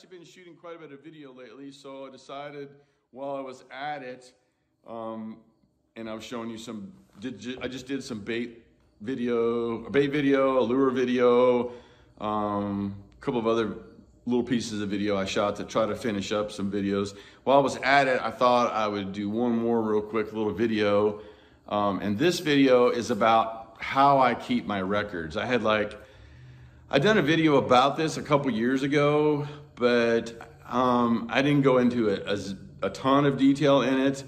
actually been shooting quite a bit of video lately, so I decided while I was at it, and I was showing you I just did some bait video, a lure video, a couple of other little pieces of video I shot to try to finish up some videos. While I was at it, I thought I would do one more real quick little video. And this video is about how I keep my records. I'd done a video about this a couple years ago, but I didn't go into it as a ton of detail in it.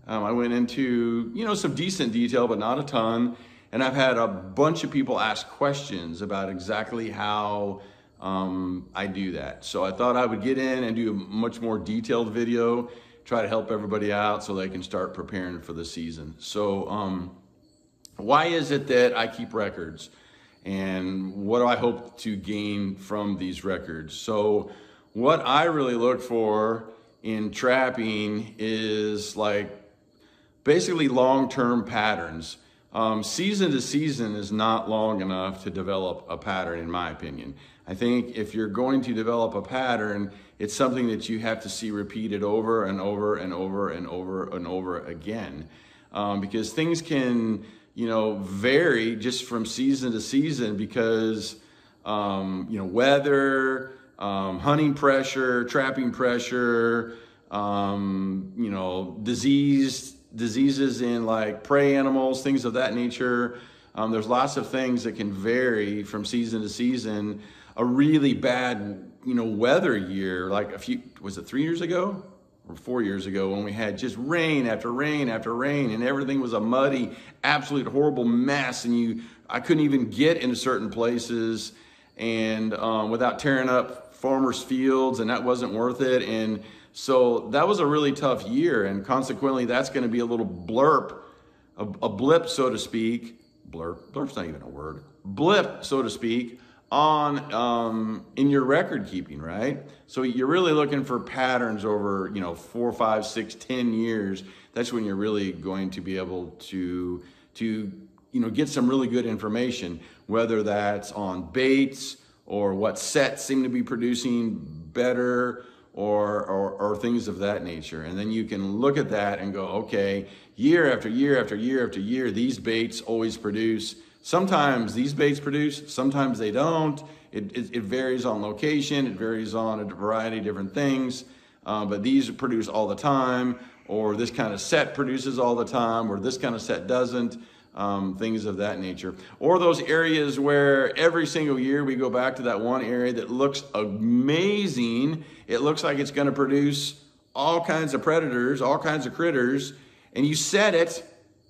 I went into, some decent detail, but not a ton. And I've had a bunch of people ask questions about exactly how I do that. So I thought I would get in and do a much more detailed video, try to help everybody out so they can start preparing for the season. So why is it that I keep records? And what do I hope to gain from these records? So what I really look for in trapping is basically long-term patterns. Season to season is not long enough to develop a pattern, in my opinion. I think if you're going to develop a pattern, it's something that you have to see repeated over and over and over and over and over again. Because things can, vary just from season to season because, weather, hunting pressure, trapping pressure, diseases in prey animals, things of that nature. There's lots of things that can vary from season to season. A really bad, weather year, was it 3 years ago or 4 years ago, when we had just rain after rain after rain and everything was a muddy, absolute horrible mess, and I couldn't even get into certain places and without tearing up farmers' fields, and that wasn't worth it. And so that was a really tough year, and consequently that's going to be a little a blip, so to speak. Blurp's not even a word. Blip, so to speak, on in your record keeping, right? So you're really looking for patterns over 4, 5, 6, 10 years. That's when you're really going to be able to get some really good information, whether that's on baits or what sets seem to be producing better, or things of that nature. And then you can look at that and go, okay, year after year after year after year, these baits always produce. Sometimes these baits produce, sometimes they don't. It varies on location, it varies on a variety of different things, but these produce all the time, or this kind of set produces all the time, or this kind of set doesn't, things of that nature. Or those areas where every single year we go back to that one area that looks amazing. It looks like it's going to produce all kinds of predators, all kinds of critters, and you set it,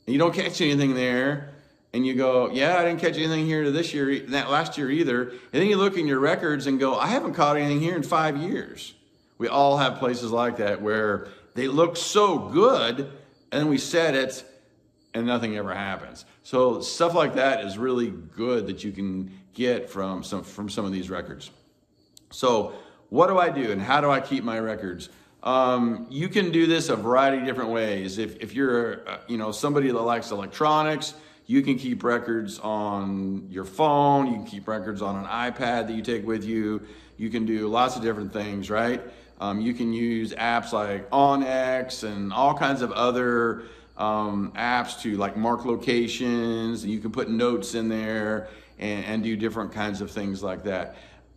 and you don't catch anything there, and you go, yeah, I didn't catch anything here this year, that last year either. And then you look in your records and go, I haven't caught anything here in 5 years. We all have places like that where they look so good, and then we set it, and nothing ever happens. So stuff like that is really good that you can get from some of these records. So what do I do, and how do I keep my records? You can do this a variety of different ways. If you're somebody that likes electronics, you can keep records on your phone. You can keep records on an iPad that you take with you. You can do lots of different things, right? You can use apps like OnX and all kinds of other apps to mark locations, and you can put notes in there and do different kinds of things like that.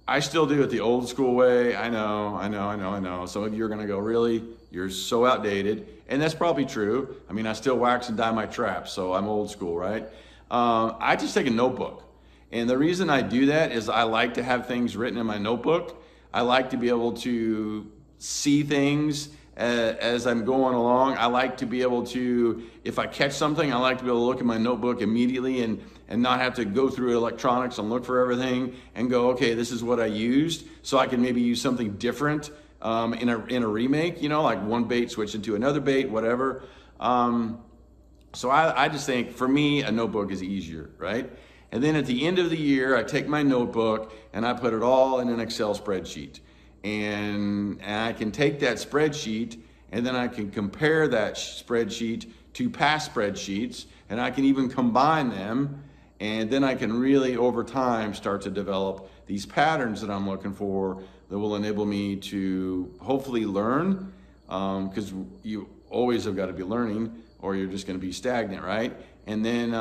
I still do it the old school way. I know. Some of you are going to go, really? You're so outdated. And that's probably true. I mean, I still wax and dye my traps, so I'm old school, right? I just take a notebook. And the reason I do that is I like to have things written in my notebook. I like to be able to see things as I'm going along. I like to be able to, if I catch something, I like to be able to look at my notebook immediately and not have to go through electronics and look for everything and go, okay, this is what I used, so I can maybe use something different in a remake, like one bait switch into another bait, whatever. So I just think, for me, a notebook is easier, right? And then at the end of the year, I take my notebook and I put it all in an Excel spreadsheet. And I can take that spreadsheet and then I can compare that spreadsheet to past spreadsheets, and I can even combine them, and then I can really over time start to develop these patterns that I'm looking for that will enable me to hopefully learn, because you always have got to be learning or you're just going to be stagnant, right? And then,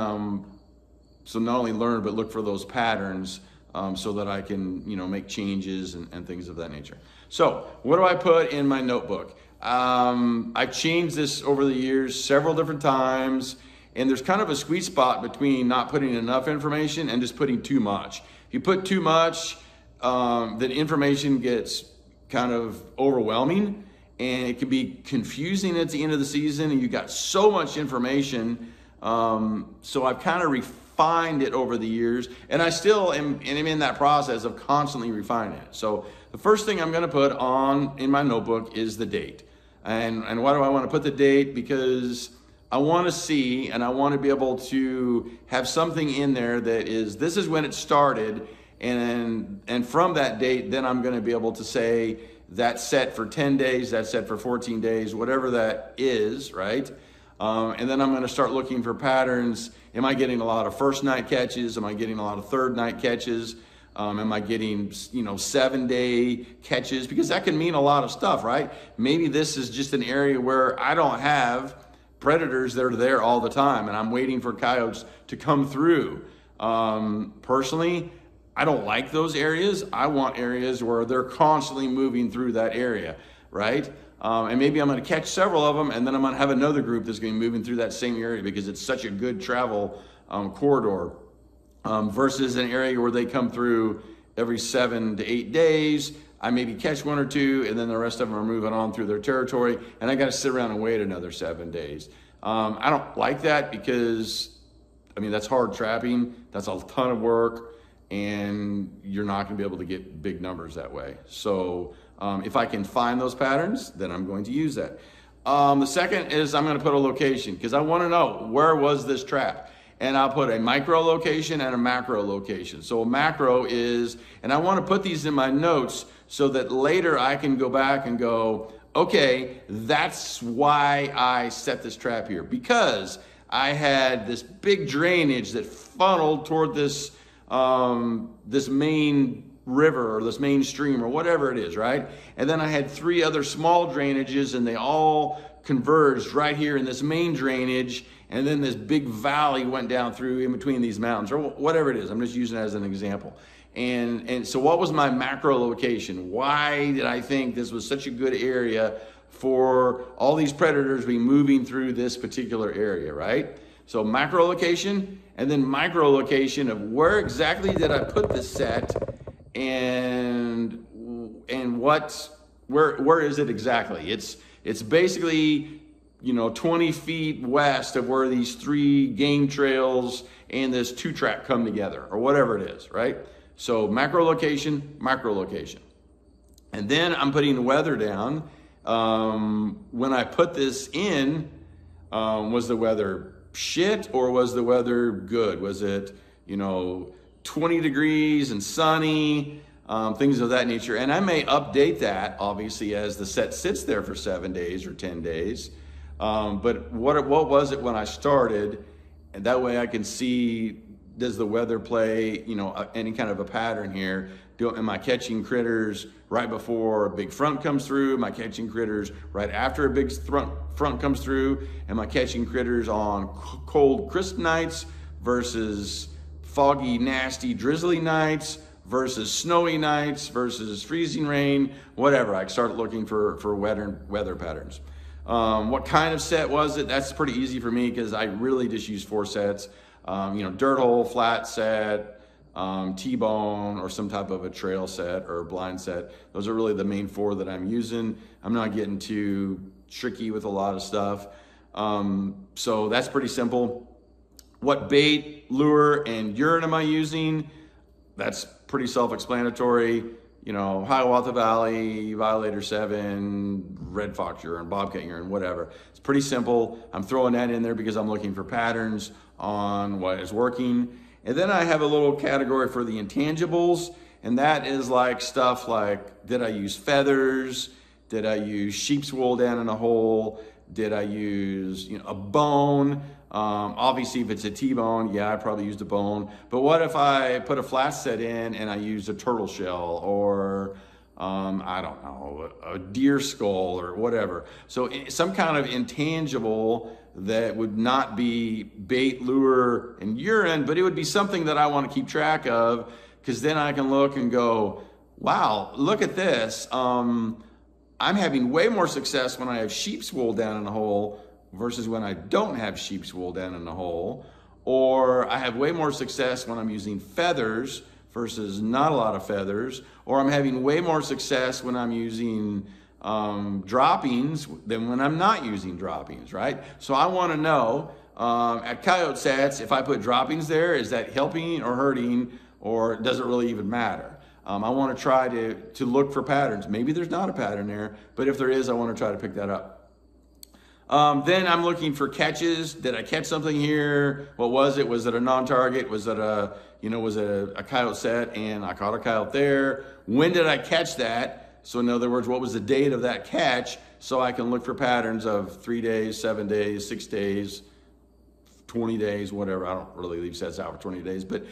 so not only learn, but look for those patterns so that I can, make changes and things of that nature. So what do I put in my notebook? I've changed this over the years several different times, and there's kind of a sweet spot between not putting enough information and just putting too much. If you put too much, the information gets kind of overwhelming, and it can be confusing at the end of the season, and you got so much information. So I've kind of refined it over the years, and I still am in that process of constantly refining it. So the first thing I'm going to put in my notebook is the date. And why do I want to put the date? Because I want to see, and I want to be able to have something in there that is, this is when it started, and from that date, then I'm going to be able to say that's set for 10 days, that's set for 14 days, whatever that is, right? And then I'm going to start looking for patterns. Am I getting a lot of first night catches? Am I getting a lot of third night catches? Am I getting, 7-day catches? Because that can mean a lot of stuff, right? Maybe this is just an area where I don't have predators that are there all the time, and I'm waiting for coyotes to come through. Personally, I don't like those areas. I want areas where they're constantly moving through that area, right? And maybe I'm going to catch several of them, and then I'm going to have another group that's going to be moving through that same area because it's such a good travel corridor, versus an area where they come through every 7 to 8 days. I maybe catch 1 or 2, and then the rest of them are moving on through their territory, and I got to sit around and wait another 7 days. I don't like that because, that's hard trapping. That's a ton of work, and you're not going to be able to get big numbers that way. So if I can find those patterns, then I'm going to use that. The second is I'm going to put a location because I want to know, where was this trap? And I'll put a micro location and a macro location. So a macro is, and I want to put these in my notes so that later I can go back and go, okay, that's why I set this trap here, because I had this big drainage that funneled toward this this main river or this main stream or whatever it is, right? And then I had 3 other small drainages, and they all converged right here in this main drainage, and then this big valley went down through in between these mountains, or whatever it is. I'm just using it as an example. And so what was my macro location? Why did I think this was such a good area for all these predators to be moving through this particular area, right? So macro location, and then micro location of where exactly did I put this set, and where is it exactly? It's basically 20 feet west of where these 3 game trails and this 2-track come together, or whatever it is, right? So macro location, micro location. And then I'm putting the weather down. When I put this in, was the weather shit or was the weather good? Was it, 20 degrees and sunny, things of that nature? And I may update that, obviously, as the set sits there for 7 days or 10 days. But what was it when I started? And that way I can see, does the weather play, any kind of a pattern here? Am I catching critters right before a big front comes through? Am I catching critters right after a big front comes through? Am I catching critters on cold, crisp nights versus foggy, nasty, drizzly nights versus snowy nights versus freezing rain? Whatever. I start looking for weather patterns. What kind of set was it? That's pretty easy for me because I really just use 4 sets. Dirt hole, flat set, T-bone, or some type of a trail set or a blind set. Those are really the main 4 that I'm using. I'm not getting too tricky with a lot of stuff. So that's pretty simple. What bait, lure, and urine am I using? That's pretty self-explanatory. Hiawatha Valley, Violator 7, Red Fox urine, Bobcat urine, whatever. It's pretty simple. I'm throwing that in there because I'm looking for patterns on what is working. And then I have a little category for the intangibles, and that is like stuff like, did I use feathers? Did I use sheep's wool down in a hole? Did I use a bone? Obviously, if it's a T-bone, yeah, I probably used a bone. But what if I put a flat set in and I used a turtle shell or I don't know, a deer skull or whatever. So some kind of intangible that would not be bait, lure, and urine, but it would be something that I want to keep track of, because then I can look and go, wow, look at this. I'm having way more success when I have sheep's wool down in the hole versus when I don't have sheep's wool down in the hole. Or I have way more success when I'm using feathers versus not a lot of feathers. Or I'm having way more success when I'm using droppings than when I'm not using droppings, right? So I want to know at Coyote sets, if I put droppings there, is that helping or hurting, or does it really even matter? I want to try to look for patterns. Maybe there's not a pattern there, but if there is, I want to try to pick that up. Then I'm looking for catches. Did I catch something here? What was it? Was it a non-target? Was it was it a coyote set and I caught a coyote there? When did I catch that? So in other words, what was the date of that catch? So I can look for patterns of 3 days, 7 days, 6 days, 20 days, whatever. I don't really leave sets out for 20 days, but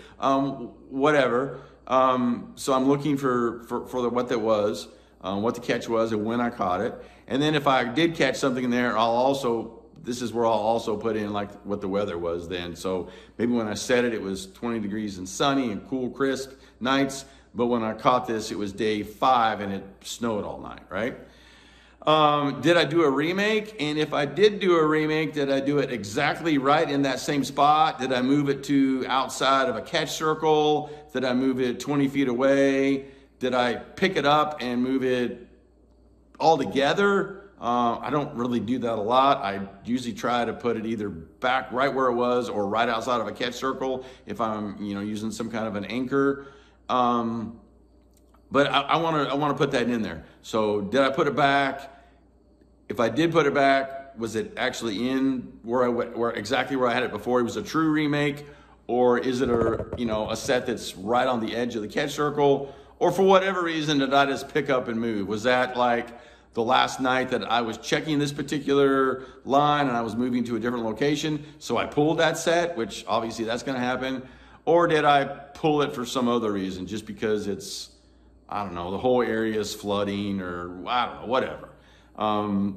whatever. So I'm looking for what that was, what the catch was, and when I caught it. And then if I did catch something in there, this is where I'll also put in like what the weather was then. So maybe when I set it, it was 20 degrees and sunny and cool, crisp nights. But when I caught this, it was day 5 and it snowed all night, right? Did I do a remake? And if I did do a remake, did I do it exactly right in that same spot? Did I move it to outside of a catch circle? Did I move it 20 feet away? Did I pick it up and move it all together? I don't really do that a lot. I usually try to put it either back right where it was or right outside of a catch circle if I'm using some kind of an anchor. But I want to put that in there. So did I put it back? If I did put it back, was it actually in exactly where I had it before? It was a true remake, or is it a set that's right on the edge of the catch circle? Or for whatever reason, did I just pick up and move? Was that like the last night that I was checking this particular line and I was moving to a different location, so I pulled that set, which obviously that's going to happen? Or did I pull it for some other reason, just because it's, I don't know, the whole area is flooding, or I don't know, whatever.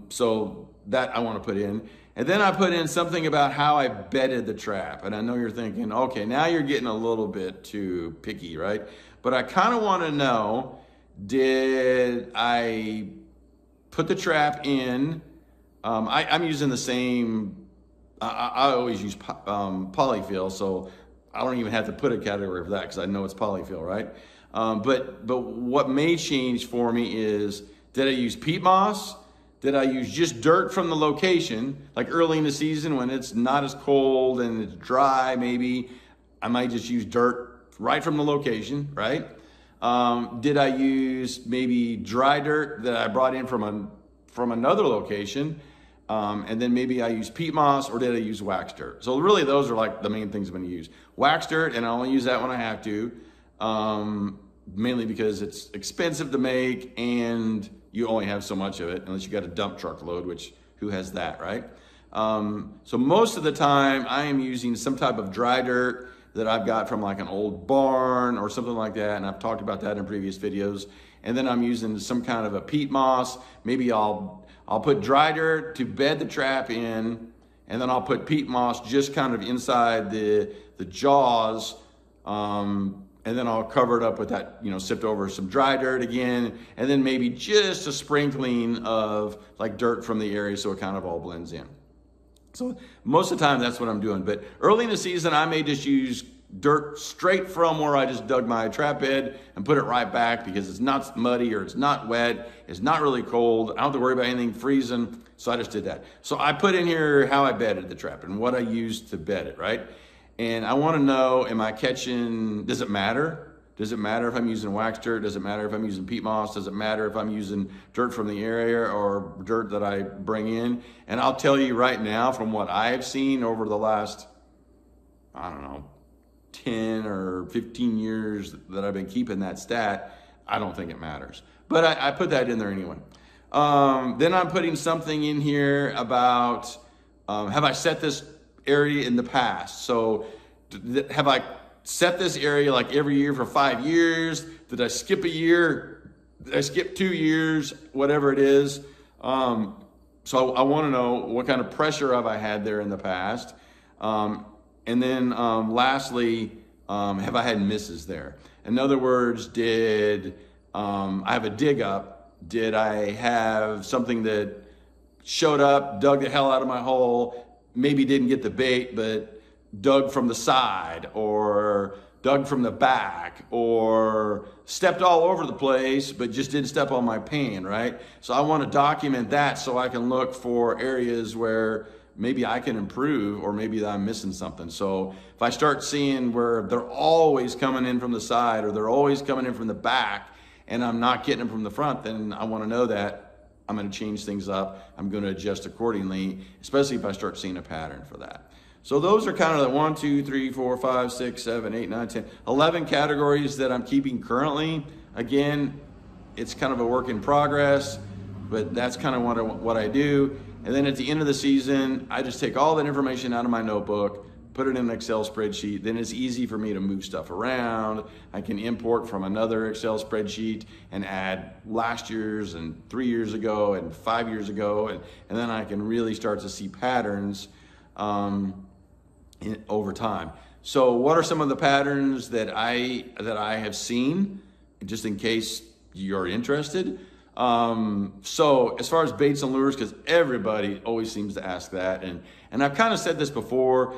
So that I want to put in. And then I put in something about how I bedded the trap. And I know you're thinking, okay, now you're getting a little bit too picky, right? But I kind of want to know, did I put the trap in? I'm using the same, I always use polyfill, so I don't even have to put a category for that because I know it's polyfill, right? But what may change for me is, did I use peat moss? Did I use just dirt from the location? Like early in the season when it's not as cold and it's dry, maybe I might just use dirt right from the location, right? Did I use maybe dry dirt that I brought in from another location? And then maybe I use peat moss, or did I use wax dirt? So really those are like the main things I'm gonna use. Wax dirt, and I only use that when I have to, mainly because it's expensive to make and you only have so much of it, unless you got a dump truck load, which who has that, right? So most of the time I am using some type of dry dirt that I've got from like an old barn or something like that, and I've talked about that in previous videos. And then I'm using some kind of a peat moss. Maybe I'll put dry dirt to bed the trap in, and then I'll put peat moss just kind of inside the jaws, and then I'll cover it up with that, sipped over some dry dirt again, and then maybe just a sprinkling of like dirt from the area so it kind of all blends in. So most of the time that's what I'm doing. But early in the season, I may just use dirt straight from where I just dug my trap bed and put it right back, because it's not muddy or it's not wet, it's not really cold, I don't have to worry about anything freezing, so I just did that. So I put in here how I bedded the trap and what I used to bed it, right? And I want to know, am I catching, does it matter? Does it matter if I'm using wax dirt? Does it matter if I'm using peat moss? Does it matter if I'm using dirt from the area or dirt that I bring in? And I'll tell you right now, from what I've seen over the last, I don't know, 10 or 15 years that I've been keeping that stat, I don't think it matters. But I put that in there anyway. Then I'm putting something in here about, have I set this area in the past? So have I set this area like every year for 5 years? Did I skip a year? I skipped 2 years, whatever it is. So I want to know what kind of pressure have I had there in the past. And then lastly, have I had misses there? In other words, did I have a dig up? Did I have something that showed up, dug the hell out of my hole, maybe didn't get the bait, but dug from the side or dug from the back or stepped all over the place, but just didn't step on my pan, right? So I want to document that so I can look for areas where maybe I can improve or maybe I'm missing something. So if I start seeing where they're always coming in from the side or they're always coming in from the back and I'm not getting them from the front, then I want to know that I'm going to change things up. I'm going to adjust accordingly, especially if I start seeing a pattern for that. So those are kind of the 1, 2, 3, 4, 5, 6, 7, 8, 9, 10, 11 categories that I'm keeping currently. Again, it's kind of a work in progress, but that's kind of what I do. And then at the end of the season, I just take all that information out of my notebook, put it in an Excel spreadsheet. Then it's easy for me to move stuff around. I can import from another Excel spreadsheet and add last year's and 3 years ago and 5 years ago. And then I can really start to see patterns over time. So what are some of the patterns that I have seen, just in case you're interested? So as far as baits and lures, because everybody always seems to ask that, and I've kind of said this before,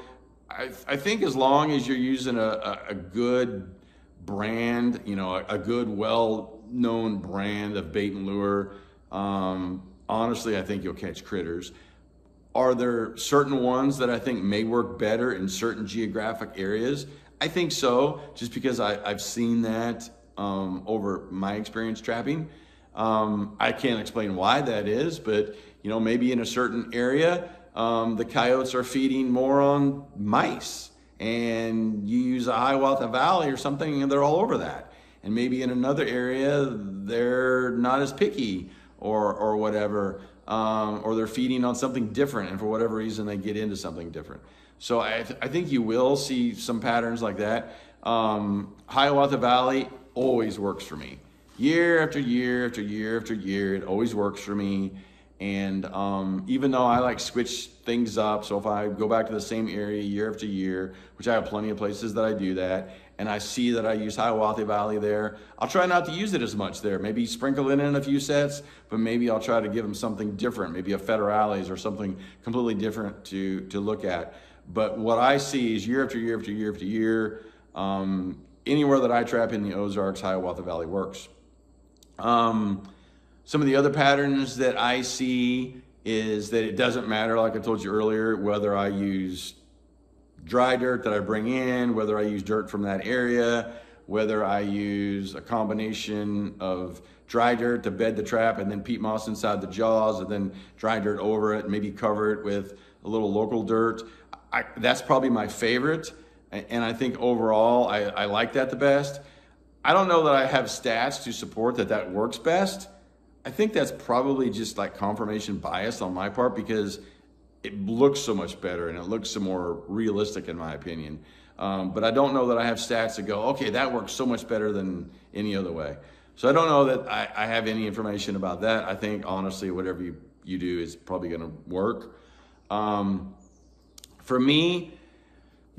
I think as long as you're using a good brand, you know, a good, well-known brand of bait and lure, honestly, I think you'll catch critters. Are there certain ones that I think may work better in certain geographic areas? I think so, just because I've seen that over my experience trapping. I can't explain why that is, but you know, maybe in a certain area, the coyotes are feeding more on mice, and you use a Hiawatha Valley or something, and they're all over that. And maybe in another area, they're not as picky or whatever, or they're feeding on something different, and for whatever reason, they get into something different. So I think you will see some patterns like that. Hiawatha Valley always works for me. Year after year after year after year, it always works for me. And even though I like switch things up, so if I go back to the same area year after year, which I have plenty of places that I do that, and I see that I use Hiawatha Valley there, I'll try not to use it as much there. Maybe sprinkle it in a few sets, but maybe I'll try to give them something different, maybe a Federales or something completely different to look at. But what I see is year after year after year after year, anywhere that I trap in the Ozarks, Hiawatha Valley works. Some of the other patterns that I see is that it doesn't matter, like I told you earlier, whether I use dry dirt that I bring in, whether I use dirt from that area, whether I use a combination of dry dirt to bed the trap and then peat moss inside the jaws and then dry dirt over it, maybe cover it with a little local dirt. That's probably my favorite, and I think overall I like that the best. I don't know that I have stats to support that works best. I think that's probably just like confirmation bias on my part because it looks so much better and it looks so more realistic in my opinion. But I don't know that I have stats to go, okay, that works so much better than any other way. So I don't know that I have any information about that. I think honestly, whatever you do is probably gonna work. For me,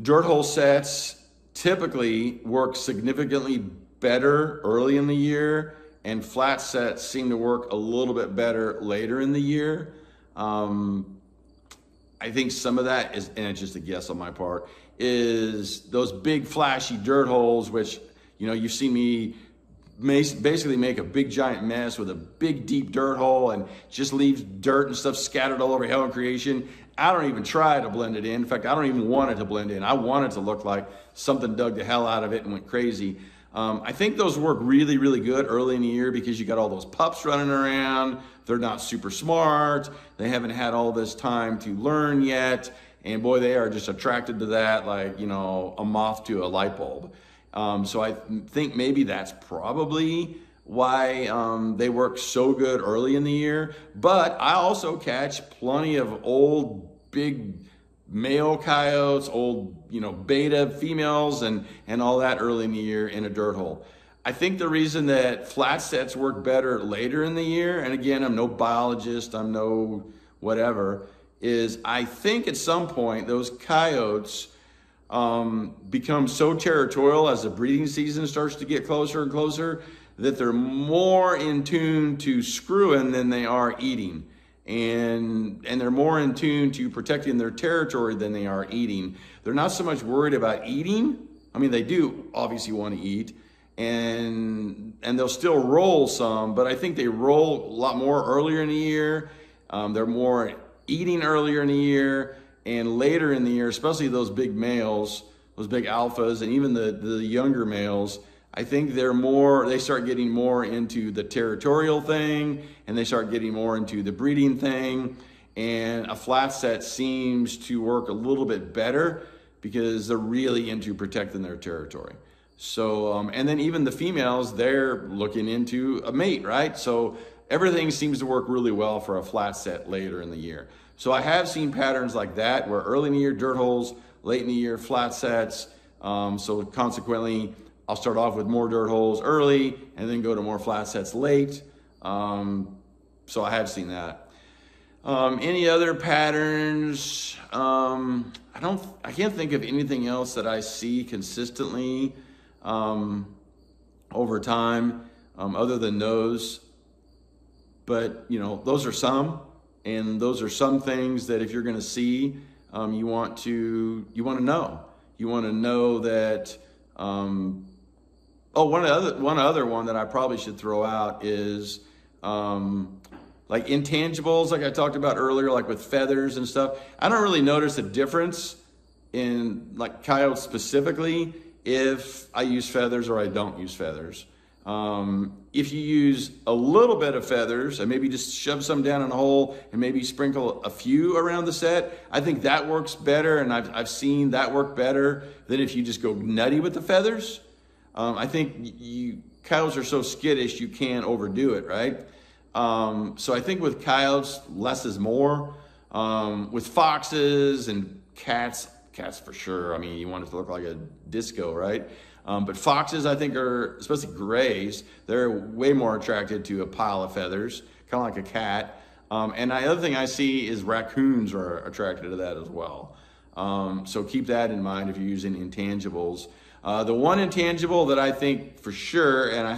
dirt hole sets typically work significantly better early in the year, and flat sets seem to work a little bit better later in the year. I think some of that is, and it's just a guess on my part, is those big flashy dirt holes, which, you know, you've seen me basically make a big giant mess with a big deep dirt hole and just leaves dirt and stuff scattered all over Hell and Creation. I don't even try to blend it in. In fact, I don't even want it to blend in. I want it to look like something dug the hell out of it and went crazy. I think those work really, really good early in the year because you got all those pups running around. They're not super smart. They haven't had all this time to learn yet. And boy, they are just attracted to that like, you know, a moth to a light bulb. So I think maybe that's probably why they work so good early in the year. But I also catch plenty of old, big male coyotes, old, you know, beta females and all that early in the year in a dirt hole. I think the reason that flat sets work better later in the year, and again, I'm no biologist, I'm no whatever, is I think at some point those coyotes become so territorial as the breeding season starts to get closer and closer that they're more in tune to screwing than they are eating. And they're more in tune to protecting their territory than they are eating. They're not so much worried about eating. I mean, they do obviously want to eat, and they'll still roll some, but I think they roll a lot more earlier in the year. They're more eating earlier in the year, and later in the year, especially those big males, those big alphas, and even the younger males, I think they start getting more into the territorial thing, and they start getting more into the breeding thing. And a flat set seems to work a little bit better because they're really into protecting their territory. So, and then even the females, they're looking into a mate, right? So everything seems to work really well for a flat set later in the year. So I have seen patterns like that where early in the year, dirt holes, late in the year, flat sets. So consequently, I'll start off with more dirt holes early and then go to more flat sets late. So I have seen that. Any other patterns? I can't think of anything else that I see consistently over time other than those. But those are some, and those are some things that if you're going to see, you want to know. You want to know that. One other one that I probably should throw out is like intangibles, like I talked about earlier, like with feathers and stuff. I don't really notice a difference in like coyotes specifically if I use feathers or I don't use feathers. If you use a little bit of feathers and maybe just shove some down in a hole and maybe sprinkle a few around the set, I think that works better, and I've seen that work better than if you just go nutty with the feathers. I think coyotes are so skittish you can't overdo it, right? So I think with coyotes, less is more. With foxes and cats for sure. I mean, you want it to look like a disco, right? But foxes, I think, are, especially grays, they're way more attracted to a pile of feathers, kind of like a cat. And the other thing I see is raccoons are attracted to that as well. So keep that in mind if you're using intangibles. The one intangible that I think for sure, and I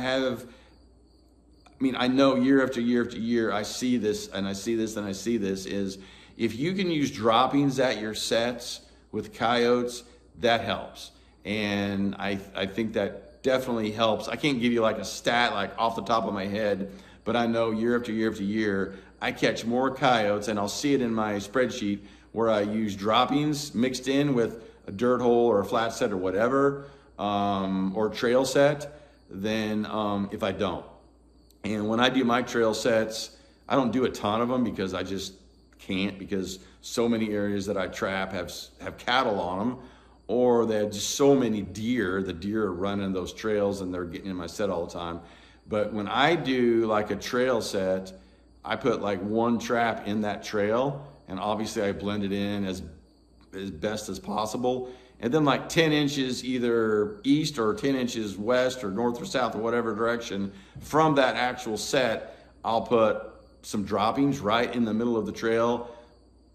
know year after year after year, I see this and I see this and I see this, is if you can use droppings at your sets with coyotes, that helps. And I think that definitely helps. I can't give you like a stat like off the top of my head, but I know year after year after year, I catch more coyotes, and I'll see it in my spreadsheet where I use droppings mixed in with a dirt hole or a flat set or whatever, or trail set, than if I don't. And when I do my trail sets, I don't do a ton of them because I just can't, because so many areas that I trap have cattle on them, or they have just so many deer. The deer are running those trails and they're getting in my set all the time. But when I do like a trail set, I put like one trap in that trail, and obviously I blend it in as best as possible. And then like 10 inches either east or 10 inches west or north or south or whatever direction from that actual set, I'll put some droppings right in the middle of the trail,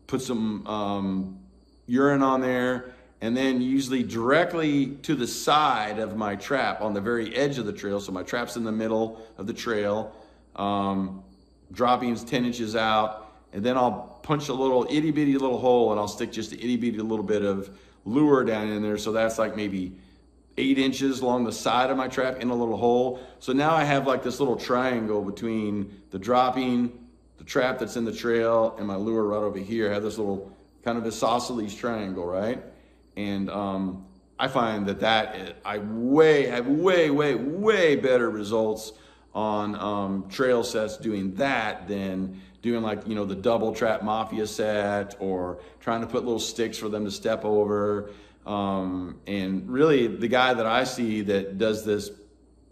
put some urine on there, and then usually directly to the side of my trap on the very edge of the trail. So my trap's in the middle of the trail, droppings 10 inches out, and then I'll punch a little itty bitty little hole, and I'll stick just a itty bitty little bit of lure down in there. So that's like maybe 8 inches along the side of my trap in a little hole. So now I have like this little triangle between the dropping, the trap that's in the trail, and my lure right over here. I have this little kind of isosceles triangle, right? And I find that I have way better results on trail sets doing that than doing like, the double trap mafia set, or trying to put little sticks for them to step over. And really the guy that I see that does this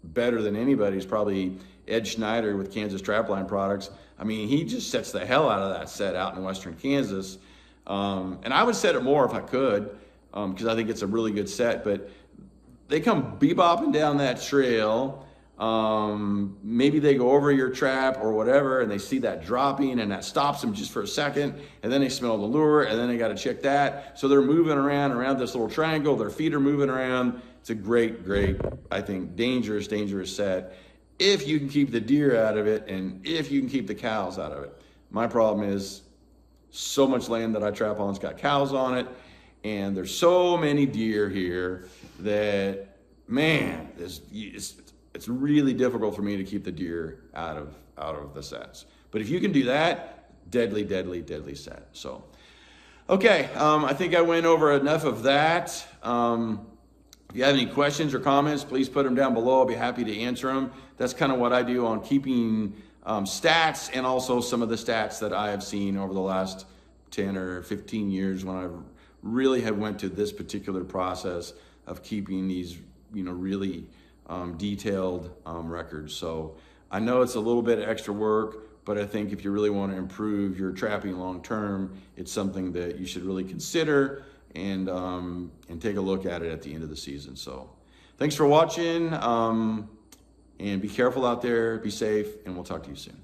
better than anybody is probably Ed Schneider with Kansas Trapline Products. I mean, he just sets the hell out of that set out in western Kansas. And I would set it more if I could, because I think it's a really good set. But they come bebopping down that trail, Maybe they go over your trap or whatever, and they see that dropping, and that stops them just for a second, and then they smell the lure, and then they got to check that. So they're moving around this little triangle. Their feet are moving around. It's a great, I think, dangerous set if you can keep the deer out of it and if you can keep the cows out of it. My problem is so much land that I trap on's got cows on it, and there's so many deer here that, man, it's really difficult for me to keep the deer out of the sets. But if you can do that, deadly set. So, okay, I think I went over enough of that. If you have any questions or comments, please put them down below. I'll be happy to answer them. That's kind of what I do on keeping stats, and also some of the stats that I have seen over the last 10 or 15 years when I really have went to this particular process of keeping these, really detailed records. So I know it's a little bit of extra work, but I think if you really want to improve your trapping long term, it's something that you should really consider and take a look at it at the end of the season. So thanks for watching, and be careful out there, be safe, and we'll talk to you soon.